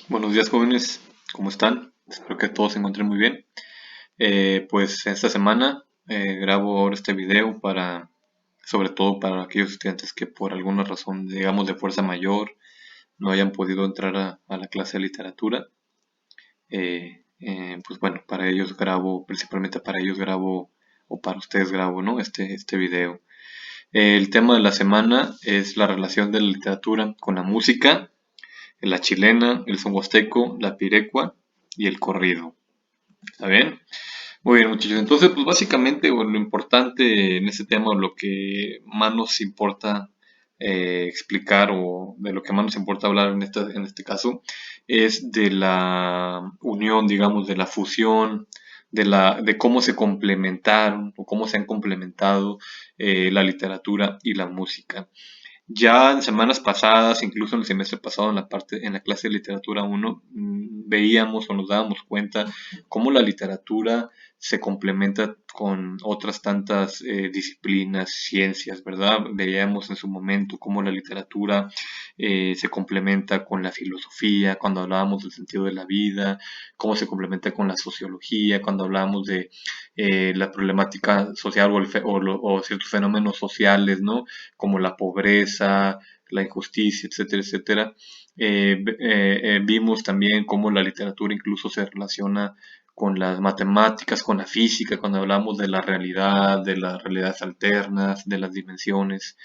Buenos días, jóvenes, ¿cómo están? Espero que todos se encuentren muy bien. Pues esta semana grabo ahora este video sobre todo para aquellos estudiantes que por alguna razón, digamos de fuerza mayor, no hayan podido entrar a la clase de literatura. Pues bueno, para ellos grabo, principalmente para ellos grabo, o para ustedes grabo, ¿no? Este video. El tema de la semana es la relación de la literatura con la música, la chilena, el son huasteco, la pirecua y el corrido. ¿Está bien? Muy bien, muchachos. Entonces, pues básicamente bueno, lo importante en este tema, o lo que más nos importa explicar, o de lo que más nos importa hablar en este caso, es de la unión, digamos, de la fusión, de cómo se complementaron o cómo se han complementado la literatura y la música. Ya en semanas pasadas, incluso en el semestre pasado, en la clase de literatura uno, veíamos o nos dábamos cuenta cómo la literatura se complementa con otras tantas disciplinas, ciencias, ¿verdad? Veíamos en su momento cómo la literatura se complementa con la filosofía, cuando hablábamos del sentido de la vida, cómo se complementa con la sociología, cuando hablábamos de la problemática social o ciertos fenómenos sociales, ¿no? Como la pobreza, la injusticia, etcétera, etcétera. Vimos también cómo la literatura incluso se relaciona con las matemáticas, con la física, cuando hablamos de las realidades alternas, de las dimensiones.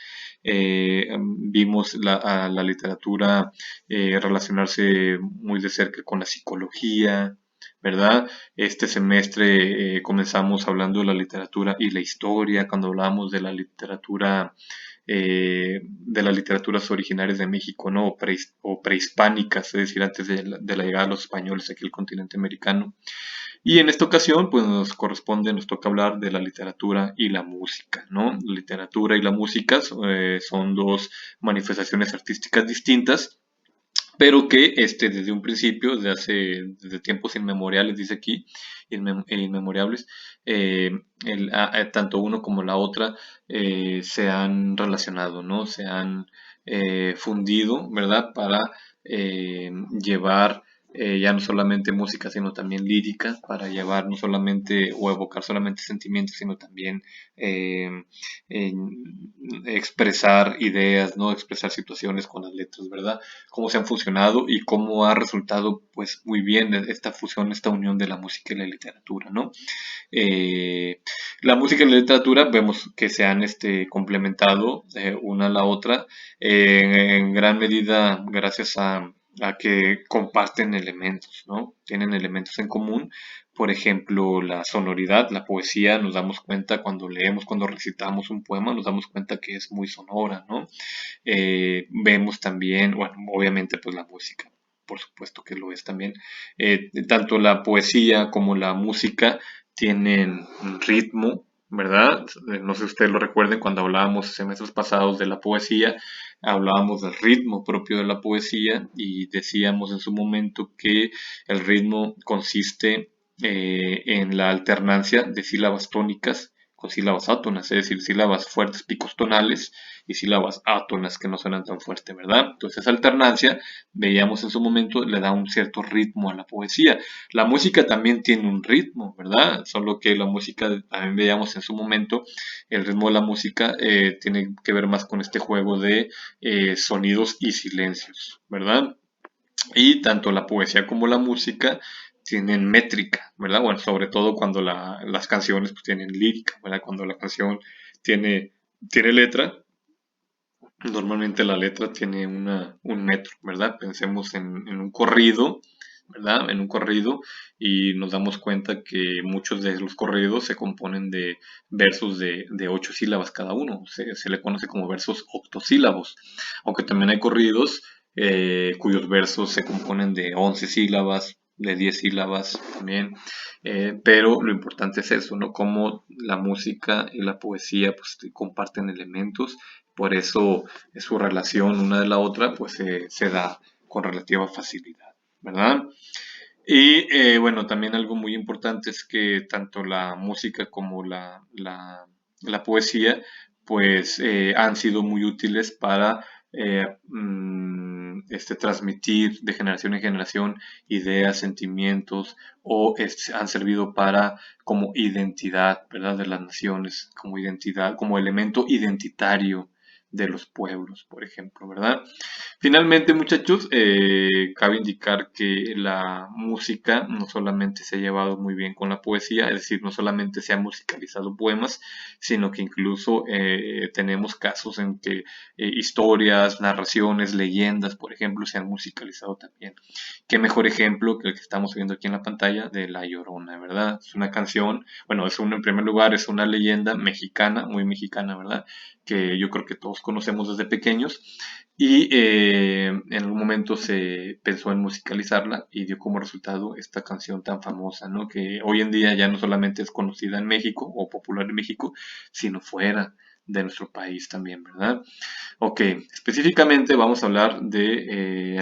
Vimos a la literatura relacionarse muy de cerca con la psicología, ¿verdad? Este semestre comenzamos hablando de la literatura y la historia, cuando hablábamos de las literaturas originarias de México, ¿no? O prehispánicas, es decir, antes de la llegada de los españoles aquí al continente americano. Y en esta ocasión, pues nos toca hablar de la literatura y la música, ¿no? La literatura y la música son dos manifestaciones artísticas distintas, pero que desde un principio, desde tiempos inmemoriales, dice aquí, inmemorables, eh, tanto uno como la otra se han relacionado, ¿no? Se han fundido, ¿verdad? Para llevar ya no solamente música, sino también lírica, para llevar no solamente o evocar solamente sentimientos, sino también eh, expresar ideas, ¿no? Expresar situaciones con las letras, ¿verdad? Cómo se han fusionado y cómo ha resultado pues muy bien esta fusión, esta unión de la música y la literatura, ¿no? Eh, la música y la literatura vemos que se han complementado una a la otra en gran medida gracias a que comparten elementos, ¿no? Tienen elementos en común. Por ejemplo, la sonoridad, la poesía, nos damos cuenta cuando leemos, cuando recitamos un poema, nos damos cuenta que es muy sonora, ¿no? Vemos también, bueno, obviamente pues la música, por supuesto que lo es también. Tanto la poesía como la música tienen un ritmo, ¿verdad? No sé si ustedes lo recuerden, cuando hablábamos semestres pasados de la poesía, hablábamos del ritmo propio de la poesía y decíamos en su momento que el ritmo consiste en la alternancia de sílabas tónicas con sílabas átonas, es decir, sílabas fuertes picos tonales y sílabas átonas que no suenan tan fuerte, ¿verdad? Entonces esa alternancia, veíamos en su momento, le da un cierto ritmo a la poesía. La música también tiene un ritmo, ¿verdad? Solo que la música, también veíamos en su momento, el ritmo de la música tiene que ver más con este juego de sonidos y silencios, ¿verdad? Y tanto la poesía como la música tienen métrica, ¿verdad? Bueno, sobre todo cuando las canciones pues, tienen lírica, ¿verdad? Cuando la canción tiene letra, normalmente la letra tiene un metro, ¿verdad? Pensemos en un corrido, ¿verdad? En un corrido y nos damos cuenta que muchos de los corridos se componen de versos de 8 sílabas cada uno. Se le conoce como versos octosílabos, aunque también hay corridos cuyos versos se componen de 11 sílabas, de 10 sílabas también. Pero lo importante es eso, ¿no? Cómo la música y la poesía pues comparten elementos, por eso su relación una de la otra pues se da con relativa facilidad, ¿verdad? Y bueno, también algo muy importante es que tanto la música como la poesía pues han sido muy útiles para transmitir de generación en generación ideas, sentimientos, o han servido para como identidad, ¿verdad? De las naciones, como identidad, como elemento identitario de los pueblos, por ejemplo, ¿verdad? Finalmente, muchachos, cabe indicar que la música no solamente se ha llevado muy bien con la poesía, es decir, no solamente se han musicalizado poemas, sino que incluso tenemos casos en que historias, narraciones, leyendas, por ejemplo, se han musicalizado también. Qué mejor ejemplo que el que estamos viendo aquí en la pantalla de La Llorona, ¿verdad? Es una canción, bueno, en primer lugar, es una leyenda mexicana, muy mexicana, ¿verdad? Que yo creo que todos conocemos desde pequeños y en algún momento se pensó en musicalizarla y dio como resultado esta canción tan famosa, ¿no? Que hoy en día ya no solamente es conocida en México o popular en México, sino fuera de nuestro país también, ¿verdad? Ok, específicamente vamos a hablar de